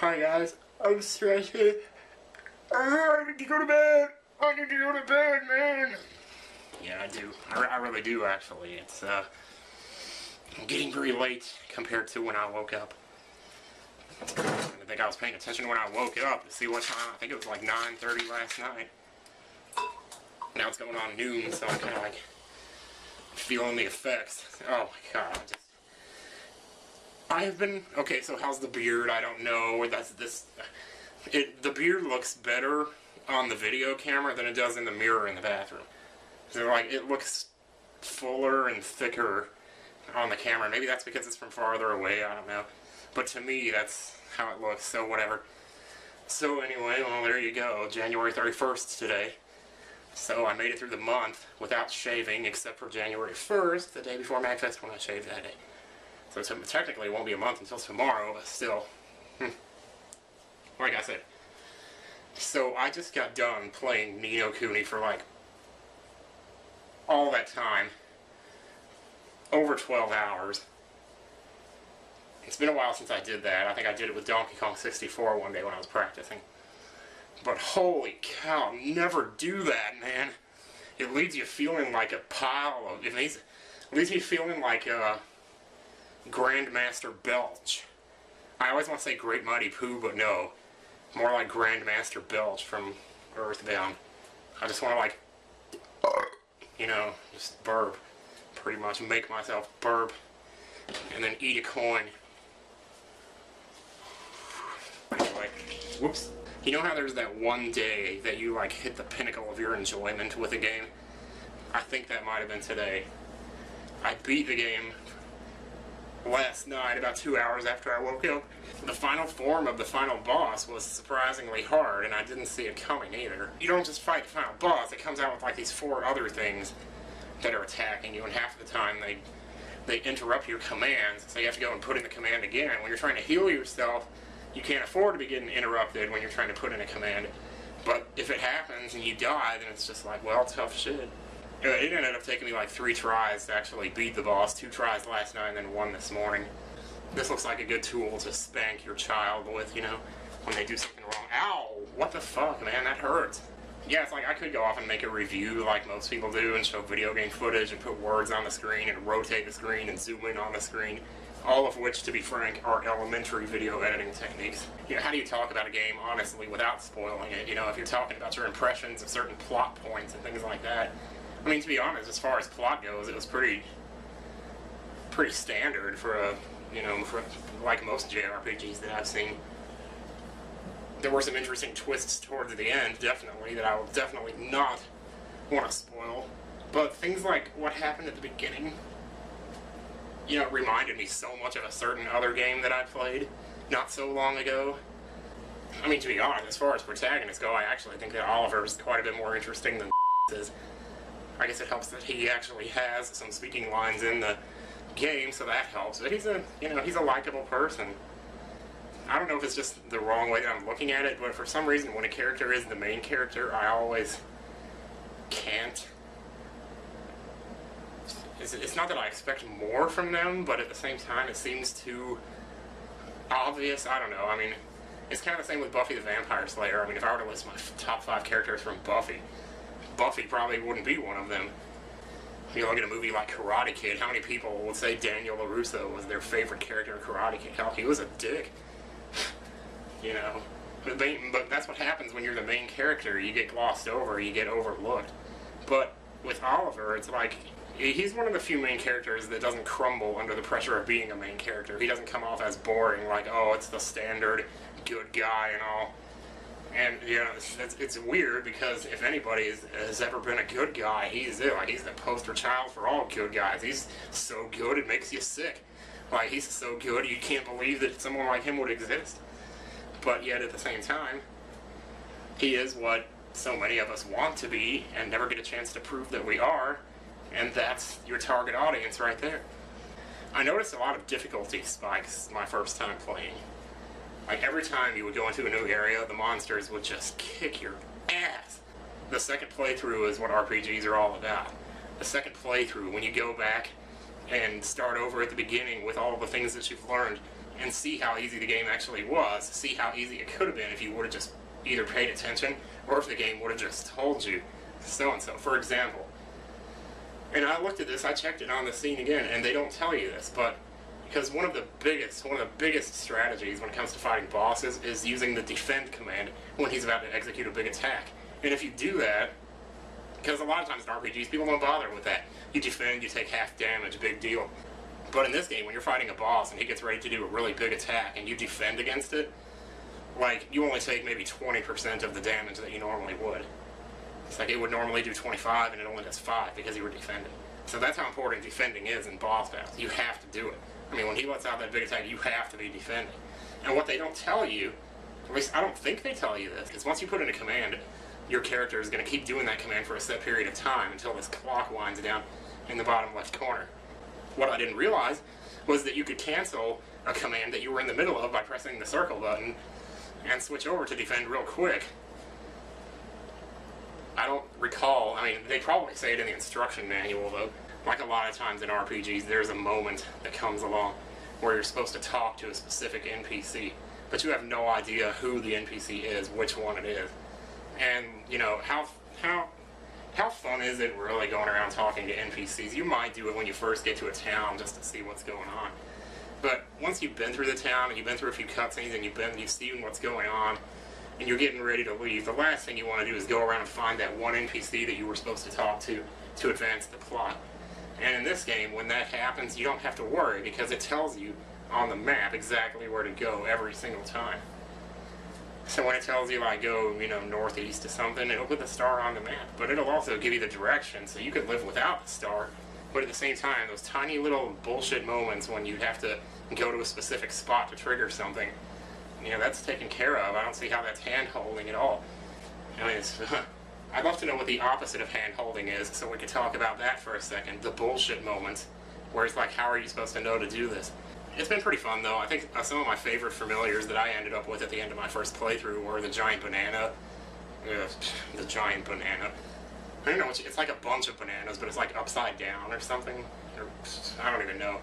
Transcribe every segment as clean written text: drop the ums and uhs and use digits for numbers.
Hi guys, I'm stressed. I need to go to bed. I need to go to bed, man. Yeah, I do. I really do, actually. It's getting very late compared to when I woke up. I think I was paying attention when I woke up to see what time. I think it was like 9:30 last night. Now it's going on noon, so I'm kind of like feeling the effects. Oh my god, I have been, okay, so how's the beard? I don't know. The beard looks better on the video camera than it does in the mirror in the bathroom. So like, it looks fuller and thicker on the camera. Maybe that's because it's from farther away, I don't know. But to me, that's how it looks, so whatever. So anyway, well, there you go. January 31st today. So I made it through the month without shaving, except for January 1st, the day before MagFest, when I shaved that day. So technically it won't be a month until tomorrow, but still. Like I said. So I just got done playing Kuni for like all that time. Over 12 hours. It's been a while since I did that. I think I did it with Donkey Kong 64 one day when I was practicing. But holy cow, never do that, man. It leaves you feeling like a pile of... It leaves me feeling like Grandmaster Belch. I always want to say Great Mighty Pooh, but no. More like Grandmaster Belch from Earthbound. I just want to like, you know, just burp. Pretty much make myself burp. And then eat a coin. Anyway, whoops. You know how there's that one day that you like hit the pinnacle of your enjoyment with a game? I think that might have been today. I beat the game last night, about 2 hours after I woke up. The final form of the final boss was surprisingly hard, and I didn't see it coming either. You don't just fight the final boss, it comes out with like these 4 other things that are attacking you, and half the time they interrupt your commands, so you have to go and put in the command again. When you're trying to heal yourself, you can't afford to be getting interrupted when you're trying to put in a command. But if it happens and you die, then it's just like, well, tough shit. It ended up taking me like 3 tries to actually beat the boss. 2 tries last night and then 1 this morning. This looks like a good tool to spank your child with, you know, when they do something wrong. Ow! What the fuck, man? That hurts. Yeah, it's like I could go off and make a review like most people do and show video game footage and put words on the screen and rotate the screen and zoom in on the screen. All of which, to be frank, are elementary video editing techniques. You know, how do you talk about a game honestly without spoiling it? You know, if you're talking about your impressions of certain plot points and things like that. I mean, to be honest, as far as plot goes, it was pretty standard for a, you know, for like most JRPGs that I've seen. There were some interesting twists towards the end, definitely, that I will definitely not want to spoil. But things like what happened at the beginning, you know, it reminded me so much of a certain other game that I played not so long ago. I mean, to be honest, as far as protagonists go, I actually think that Oliver is quite a bit more interesting than is. I guess it helps that he actually has some speaking lines in the game, so that helps. But he's a, you know, he's a likable person. I don't know if it's just the wrong way that I'm looking at it, but for some reason, when a character is the main character, I always can't. It's not that I expect more from them, but at the same time, it seems too obvious. I don't know. I mean, it's kind of the same with Buffy the Vampire Slayer. I mean, if I were to list my top 5 characters from Buffy probably wouldn't be one of them. You look at a movie like Karate Kid, how many people would say Daniel LaRusso was their favorite character in Karate Kid? Hell, he was a dick. You know? But that's what happens when you're the main character. You get glossed over, you get overlooked. But with Oliver, it's like, he's one of the few main characters that doesn't crumble under the pressure of being a main character. He doesn't come off as boring, like, oh, it's the standard good guy and all. And, you know, it's weird because if anybody has ever been a good guy, he's it. Like, he's the poster child for all good guys. He's so good it makes you sick. Like, he's so good you can't believe that someone like him would exist. But yet, at the same time, he is what so many of us want to be and never get a chance to prove that we are. And that's your target audience right there. I noticed a lot of difficulty spikes my first time playing. Like, every time you would go into a new area, the monsters would just kick your ass. The second playthrough is what RPGs are all about. The second playthrough, when you go back and start over at the beginning with all the things that you've learned, and see how easy the game actually was, see how easy it could have been if you would have just either paid attention or if the game would have just told you so-and-so. For example, and I looked at this, I checked it on the scene again, and they don't tell you this, but because one of the biggest strategies when it comes to fighting bosses is using the defend command when he's about to execute a big attack. And if you do that, because a lot of times in RPGs, people don't bother with that. You defend, you take half damage, big deal. But in this game, when you're fighting a boss and he gets ready to do a really big attack and you defend against it, like, you only take maybe 20% of the damage that you normally would. It's like it would normally do 25 and it only does 5 because you were defending. So that's how important defending is in boss battles. You have to do it. I mean, when he lets out that big attack, you have to be defending. And what they don't tell you, at least I don't think they tell you this, is once you put in a command, your character is going to keep doing that command for a set period of time until this clock winds down in the bottom left corner. What I didn't realize was that you could cancel a command that you were in the middle of by pressing the circle button and switch over to defend real quick. I don't recall, I mean, they probably say it in the instruction manual though. Like a lot of times in RPGs, there's a moment that comes along where you're supposed to talk to a specific NPC, but you have no idea who the NPC is, which one it is. And, you know, how fun is it really going around talking to NPCs? You might do it when you first get to a town just to see what's going on. But once you've been through the town and you've been through a few cutscenes and you've seen what's going on and you're getting ready to leave, the last thing you want to do is go around and find that one NPC that you were supposed to talk to advance the plot. And in this game, when that happens, you don't have to worry because it tells you on the map exactly where to go every single time. So when it tells you, like, go, you know, northeast to something, it'll put the star on the map. But it'll also give you the direction, so you could live without the star. But at the same time, those tiny little bullshit moments when you have to go to a specific spot to trigger something, you know, that's taken care of. I don't see how that's hand-holding at all. I mean, I'd love to know what the opposite of hand-holding is, so we could talk about that for a second. The bullshit moments, where it's like, how are you supposed to know to do this? It's been pretty fun, though. I think some of my favorite familiars that I ended up with at the end of my first playthrough were the giant banana. The giant banana. I don't know, it's like a bunch of bananas, but it's like upside down or something. I don't even know.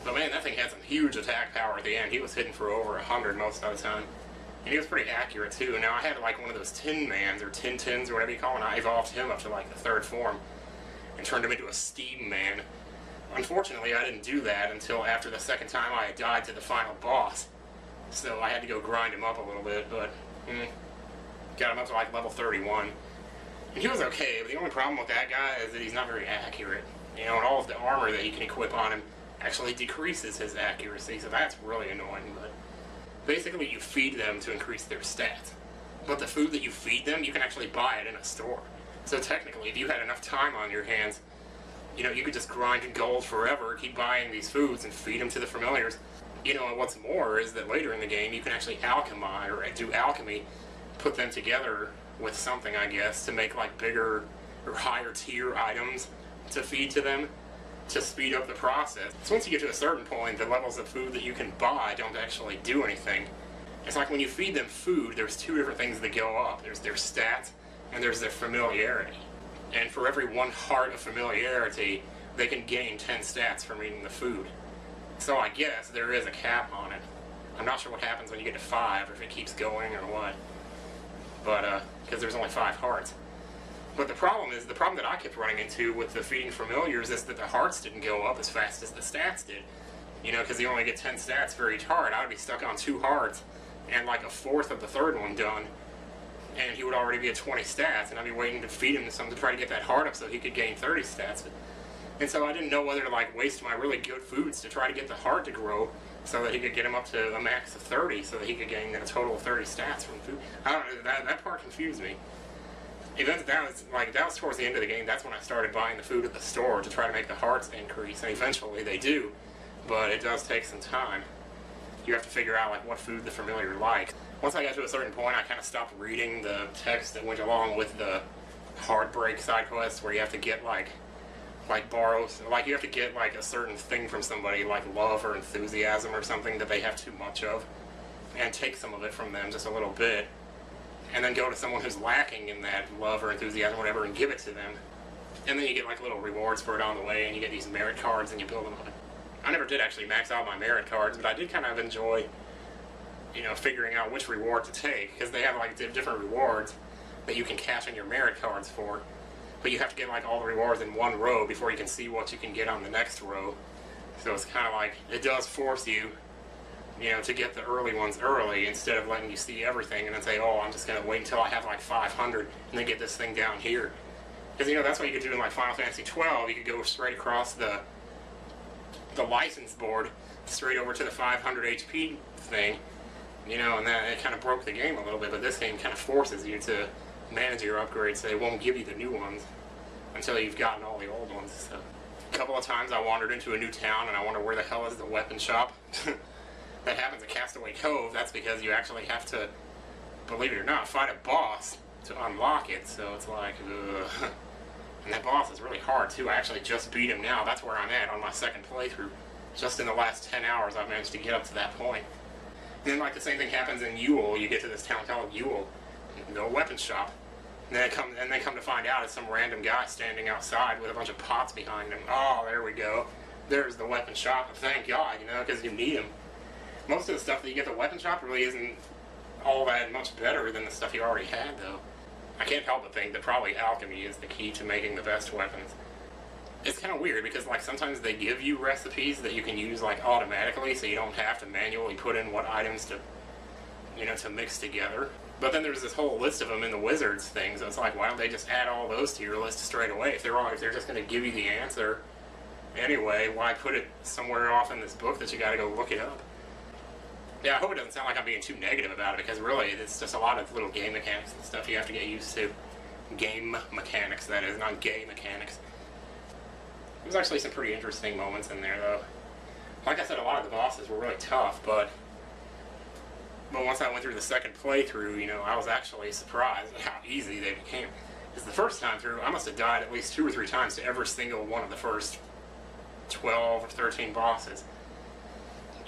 But man, that thing had some huge attack power at the end. He was hitting for over 100 most of the time. And he was pretty accurate, too. Now, I had like one of those Tin Mans, or Tin Tins, or whatever you call them, and I evolved him up to like the 3rd form and turned him into a Steam Man. Unfortunately, I didn't do that until after the 2nd time I had died to the final boss. So I had to go grind him up a little bit, but got him up to like level 31. And he was okay, but the only problem with that guy is that he's not very accurate. You know, and all of the armor that you can equip on him actually decreases his accuracy, so that's really annoying. But basically, you feed them to increase their stats. But the food that you feed them, you can actually buy it in a store. So technically, if you had enough time on your hands, you know, you could just grind gold forever, keep buying these foods and feed them to the familiars. You know, and what's more is that later in the game, you can actually alchemize, or do alchemy, put them together with something, I guess, to make like bigger or higher tier items to feed to them to speed up the process. So once you get to a certain point, the levels of food that you can buy don't actually do anything. It's like when you feed them food, there's 2 different things that go up. There's their stats and there's their familiarity. And for every 1 heart of familiarity, they can gain 10 stats from eating the food. So I guess there is a cap on it. I'm not sure what happens when you get to 5, or if it keeps going or what. But, because there's only 5 hearts. But the problem that I kept running into with the feeding familiars is that the hearts didn't go up as fast as the stats did. You know, because you only get 10 stats for each heart. I would be stuck on 2 hearts, and like a 4th of the 3rd one done, and he would already be at 20 stats, and I'd be waiting to feed him something to try to get that heart up so he could gain 30 stats. And so I didn't know whether to like waste my really good foods to try to get the heart to grow so that he could get him up to a max of 30 so that he could gain a total of 30 stats from food. I don't know, that part confused me. That was towards the end of the game. That's when I started buying the food at the store to try to make the hearts increase, and eventually they do, but it does take some time. You have to figure out like what food the familiar likes. Once I got to a certain point, I kind of stopped reading the text that went along with the Heartbreak side quests, where you have to get like you have to get like a certain thing from somebody, like love or enthusiasm or something that they have too much of, and take some of it from them, just a little bit, and then go to someone who's lacking in that love or enthusiasm or whatever and give it to them. And then you get like little rewards for it on the way, and you get these merit cards and you build them up. I never did actually max out my merit cards, but I did kind of enjoy, you know, figuring out which reward to take, because they have like different rewards that you can cash in your merit cards for, but you have to get like all the rewards in one row before you can see what you can get on the next row. So it's kind of like, it does force you, you know, to get the early ones early instead of letting you see everything and then say, oh, I'm just going to wait until I have like 500 and then get this thing down here. Because, you know, that's what you could do in like Final Fantasy 12. You could go straight across the license board straight over to the 500 HP thing, you know, and that it kind of broke the game a little bit. But this game kind of forces you to manage your upgrades, so they won't give you the new ones until you've gotten all the old ones. So a couple of times I wandered into a new town and I wonder where the hell is the weapon shop. That happens at Castaway Cove. That's because you actually have to, believe it or not, fight a boss to unlock it. So it's like, ugh. And that boss is really hard too. I actually just beat him now. That's where I'm at on my second playthrough. Just in the last 10 hours I've managed to get up to that point. And then like the same thing happens in Yule. You get to this town called Yule. No weapon shop. And then they come to find out it's some random guy standing outside with a bunch of pots behind him. Oh, there we go. There's the weapon shop. Thank God, you know, because you need him. Most of the stuff that you get at the weapon shop really isn't all that much better than the stuff you already had, though. I can't help but think that probably alchemy is the key to making the best weapons. It's kind of weird because like sometimes they give you recipes that you can use like automatically, so you don't have to manually put in what items to, you know, to mix together. But then there's this whole list of them in the wizards thing, so it's like, why don't they just add all those to your list straight away? If they're just going to give you the answer anyway, why put it somewhere off in this book that you got to go look it up? Yeah, I hope it doesn't sound like I'm being too negative about it, because really it's just a lot of little game mechanics and stuff you have to get used to. Game mechanics, that is, not gay mechanics. There's actually some pretty interesting moments in there, though. Like I said, a lot of the bosses were really tough, but once I went through the second playthrough, you know, I was actually surprised at how easy they became. Because the first time through, I must have died at least 2 or 3 times to every single one of the first 12 or 13 bosses.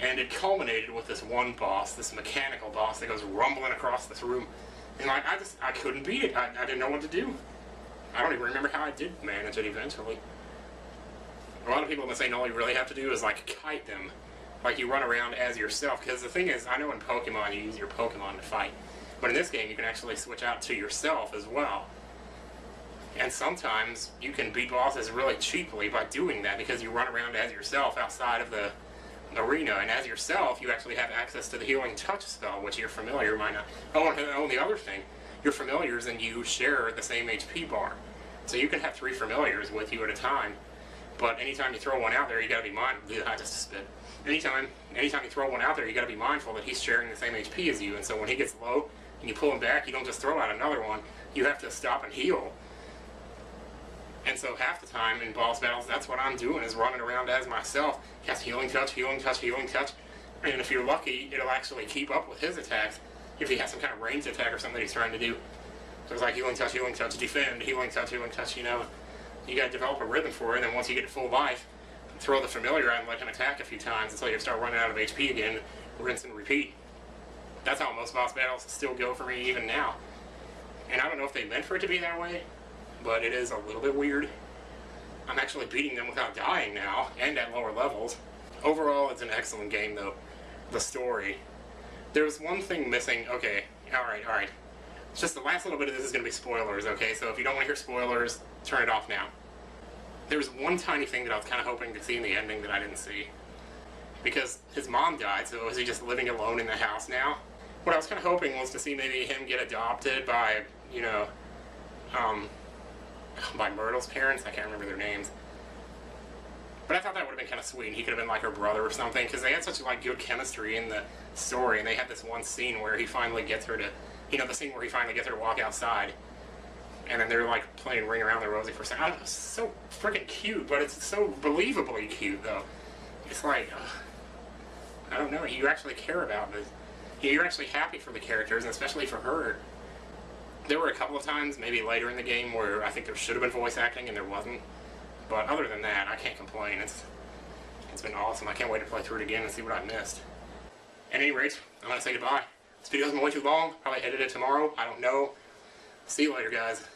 And it culminated with this one boss, this mechanical boss that goes rumbling across this room. And like, I couldn't beat it. I didn't know what to do. I don't even remember how I did manage it eventually. A lot of people have been saying all you really have to do is like kite them. Like you run around as yourself. Because the thing is, I know in Pokemon you use your Pokemon to fight. But in this game you can actually switch out to yourself as well. And sometimes you can beat bosses really cheaply by doing that, because you run around as yourself outside of the arena, and as yourself you actually have access to the healing touch spell, which your familiar might not. Oh, and the other thing, your familiars and you share the same HP bar, so you can have 3 familiars with you at a time. But anytime you throw one out there, you gotta be mindful. I just spit. Anytime you throw one out there, you gotta be mindful that he's sharing the same HP as you, and so when he gets low and you pull him back, you don't just throw out another one. You have to stop and heal. And so half the time in boss battles, that's what I'm doing, is running around as myself. Cast healing touch, healing touch, healing touch. And if you're lucky, it'll actually keep up with his attacks if he has some kind of ranged attack or something he's trying to do. So it's like healing touch, defend, healing touch, you know. You gotta develop a rhythm for it, and then once you get to full life, throw the familiar out and let him attack a few times until you start running out of HP again, rinse and repeat. That's how most boss battles still go for me even now. And I don't know if they meant for it to be that way, but it is a little bit weird. I'm actually beating them without dying now, and at lower levels. Overall, it's an excellent game, though. The story. There's one thing missing. Okay, alright. It's just the last little bit of this is going to be spoilers, okay? So if you don't want to hear spoilers, turn it off now. There's one tiny thing that I was kind of hoping to see in the ending that I didn't see. Because his mom died, so is he just living alone in the house now? What I was kind of hoping was to see maybe him get adopted by, you know, by Myrtle's parents. I can't remember their names. But I thought that would have been kind of sweet. He could have been like her brother or something, because they had such like good chemistry in the story, and they had this one scene where he finally gets her to, you know, the scene where he finally gets her to walk outside, and then they're like playing Ring Around the Rosie for a second. I don't know, it's so freaking cute, but it's so believably cute though. It's like, I don't know, you actually care about this. You're actually happy for the characters, and especially for her. There were a couple of times, maybe later in the game, where I think there should have been voice acting and there wasn't. But other than that, I can't complain. It's been awesome. I can't wait to play through it again and see what I missed. At any rate, I'm going to say goodbye. This video's been way too long. Probably edit it tomorrow. I don't know. See you later, guys.